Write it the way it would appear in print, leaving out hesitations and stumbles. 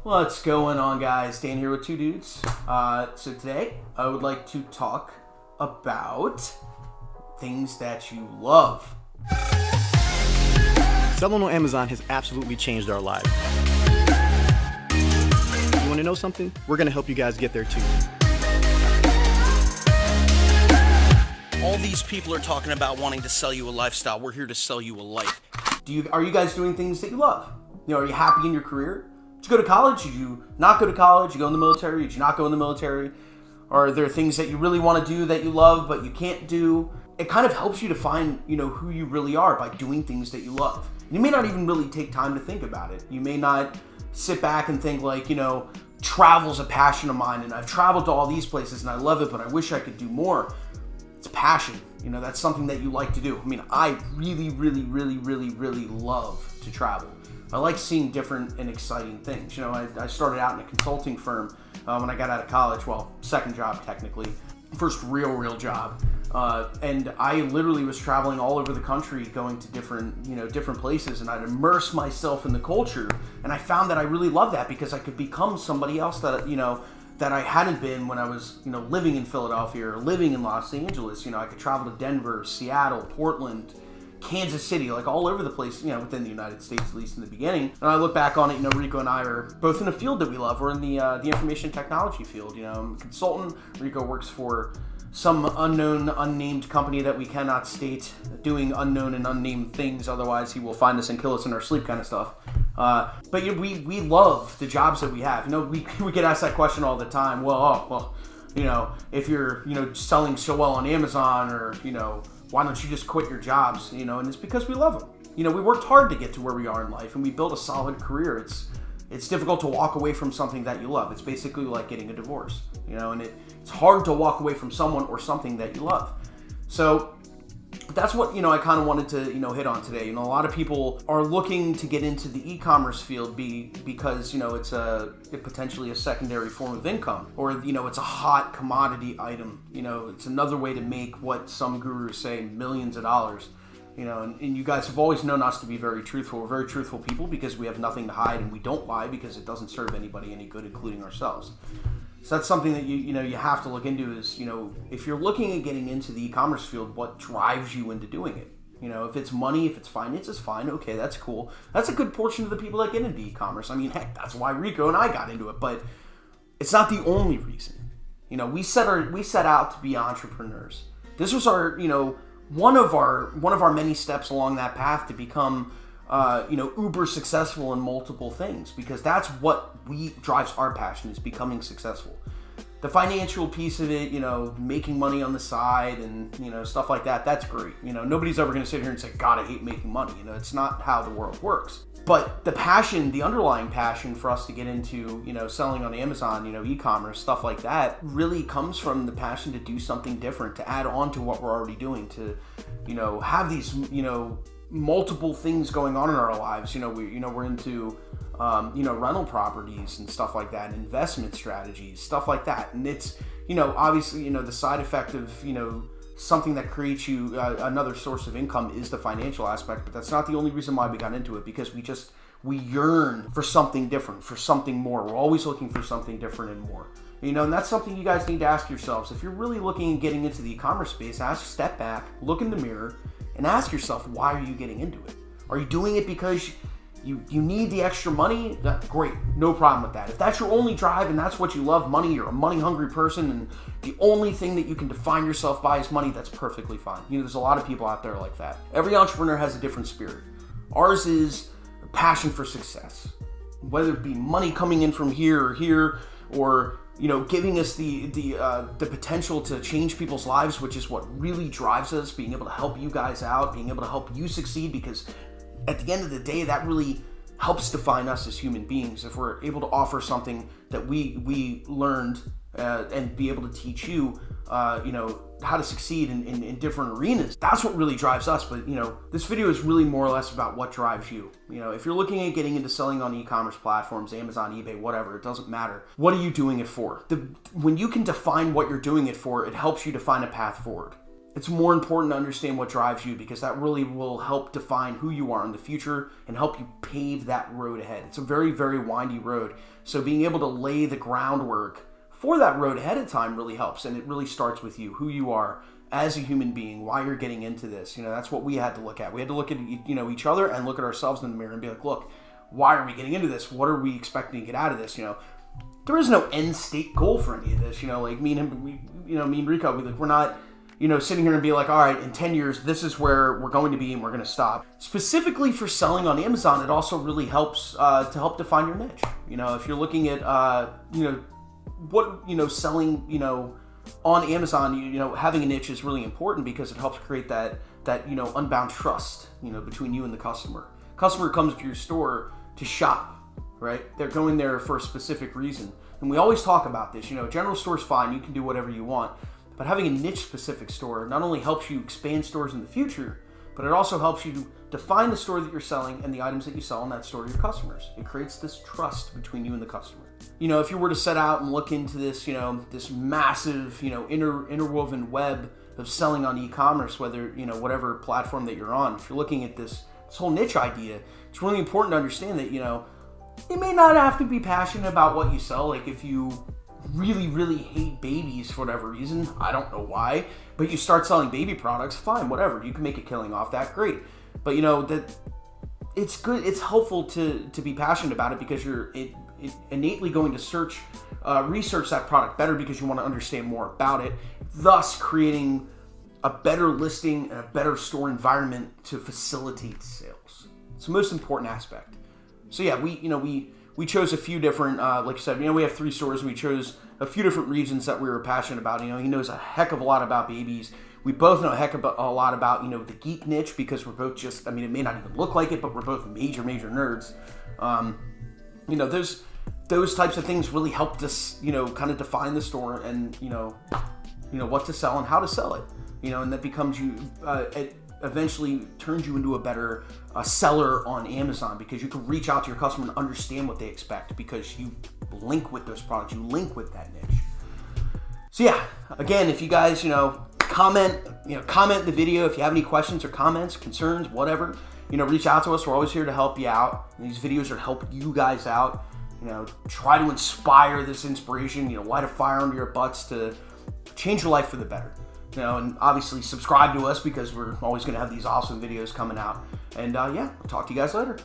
What's going on, guys? Dan here with two dudes. So today I would like to talk about things that you love. Selling on Amazon has absolutely changed our lives. You want to know something? We're going to help you guys get there too. All these people are talking about wanting to sell you a lifestyle. We're here to sell you a life. Are you guys doing things that you love? Are you happy in your career? Did you go to college? Did you not go to college? Did you go in the military? Did you not go in the military? Are there things that you really want to do that you love but you can't do? It kind of helps you to find, who you really are by doing things that you love. You may not even really take time to think about it. You may not sit back and think like, travel's a passion of mine and I've traveled to all these places and I love it, but I wish I could do more. It's passion. That's something that you like to do. I really, really, really, really, really love to travel. I like seeing different and exciting things. I started out in a consulting firm when I got out of college. Well, second job technically, first real job. And I literally was traveling all over the country, going to different places, and I'd immerse myself in the culture. And I found that I really loved that because I could become somebody else that that I hadn't been when I was living in Philadelphia or living in Los Angeles. I could travel to Denver, Seattle, Portland, Kansas City, like all over the place, within the United States, at least in the beginning. And I look back on it, Rico and I are both in a field that we love. We're in the information technology field. I'm a consultant. Rico works for some unknown, unnamed company that we cannot state, doing unknown and unnamed things. Otherwise, he will find us and kill us in our sleep, kind of stuff. But we love the jobs that we have. We get asked that question all the time. If you're selling so well on Amazon, or why don't you just quit your jobs? And it's because we love them. We worked hard to get to where we are in life, and we built a solid career. It's difficult to walk away from something that you love. It's basically like getting a divorce, and it's hard to walk away from someone or something that you love. So that's what, I kind of wanted to, hit on today. A lot of people are looking to get into the e-commerce field because, it's potentially a secondary form of income, or, it's a hot commodity item. It's another way to make what some gurus say millions of dollars. And you guys have always known us to be very truthful. We're very truthful people because we have nothing to hide, and we don't lie because it doesn't serve anybody any good, including ourselves. So that's something that you have to look into is, if you're looking at getting into the e-commerce field, what drives you into doing it? If it's money, if it's finances, fine, okay, that's cool. That's a good portion of the people that get into e-commerce. Heck, that's why Rico and I got into it, but it's not the only reason. We set out to be entrepreneurs. This was our, one of our many steps along that path to become uber successful in multiple things, because that's what drives our passion, is becoming successful. The financial piece of it, making money on the side and, stuff like that, that's great. Nobody's ever going to sit here and say, God, I hate making money. It's not how the world works. But the passion, the underlying passion for us to get into, selling on Amazon, e-commerce, stuff like that, really comes from the passion to do something different, to add on to what we're already doing, to, have these, multiple things going on in our lives. We're into rental properties and stuff like that, investment strategies, stuff like that. And it's, obviously, the side effect of, something that creates you another source of income is the financial aspect, but that's not the only reason why we got into it, because we yearn for something different, for something more. We're always looking for something different and more. And that's something you guys need to ask yourselves. If you're really looking at getting into the e-commerce space, step back, look in the mirror, and ask yourself, why are you getting into it? Are you doing it because you need the extra money? Great, no problem with that. If that's your only drive and that's what you love, money, you're a money-hungry person, and the only thing that you can define yourself by is money, that's perfectly fine. There's a lot of people out there like that. Every entrepreneur has a different spirit. Ours is a passion for success. Whether it be money coming in from here, or giving us the potential to change people's lives, which is what really drives us, being able to help you guys out, being able to help you succeed, because at the end of the day, that really helps define us as human beings. If we're able to offer something that we learned and be able to teach you, how to succeed in different arenas, that's what really drives us. But, this video is really more or less about what drives you. If you're looking at getting into selling on e-commerce platforms, Amazon, eBay, whatever, it doesn't matter. What are you doing it for? When you can define what you're doing it for, it helps you define a path forward. it's more important to understand what drives you, because that really will help define who you are in the future and help you pave that road ahead. It's a very, very windy road. So being able to lay the groundwork for that road ahead of time really helps. And it really starts with you, who you are as a human being, why you're getting into this. That's what we had to look at. We had to look at, each other and look at ourselves in the mirror and be like, look, why are we getting into this? What are we expecting to get out of this? There is no end state goal for any of this. Like me and him, me and Rico, we're not, sitting here and be like, all right, in 10 years, this is where we're going to be and we're going to stop. Specifically for selling on Amazon, it also really helps to help define your niche. If you're looking at, selling, on Amazon, having a niche is really important because it helps create that unbound trust, between you and the customer. Customer comes to your store to shop, right? They're going there for a specific reason. And we always talk about this, general store's fine, you can do whatever you want. But having a niche-specific store not only helps you expand stores in the future, but it also helps you define the store that you're selling and the items that you sell in that store to your customers. It creates this trust between you and the customer. If you were to set out and look into this, this massive, interwoven web of selling on e-commerce, whether, whatever platform that you're on, if you're looking at this whole niche idea, it's really important to understand that, you may not have to be passionate about what you sell. Like if you really, really hate babies for whatever reason, I don't know why, but you start selling baby products, fine, whatever, you can make a killing off that, great. But that it's good, it's helpful to be passionate about it, because you're innately going to research that product better because you want to understand more about it, thus creating a better listing and a better store environment to facilitate sales. It's the most important aspect. So yeah, we chose a few different, like I said, we have 3 stores, and we chose a few different regions that we were passionate about. He knows a heck of a lot about babies. We both know a lot about, the geek niche, because we're both just, it may not even look like it, but we're both major, major nerds. Those types of things really helped us, kind of define the store and, what to sell and how to sell it, and that becomes it eventually turns you into a better seller on Amazon, because you can reach out to your customer and understand what they expect, because you link with those products, you link with that niche. So yeah, again, if you guys, comment the video. If you have any questions or comments, concerns, whatever, reach out to us. We're always here to help you out. And these videos are to help you guys out. Try to inspire this inspiration, light a fire under your butts to change your life for the better. And obviously subscribe to us, because we're always going to have these awesome videos coming out. And yeah, I'll talk to you guys later.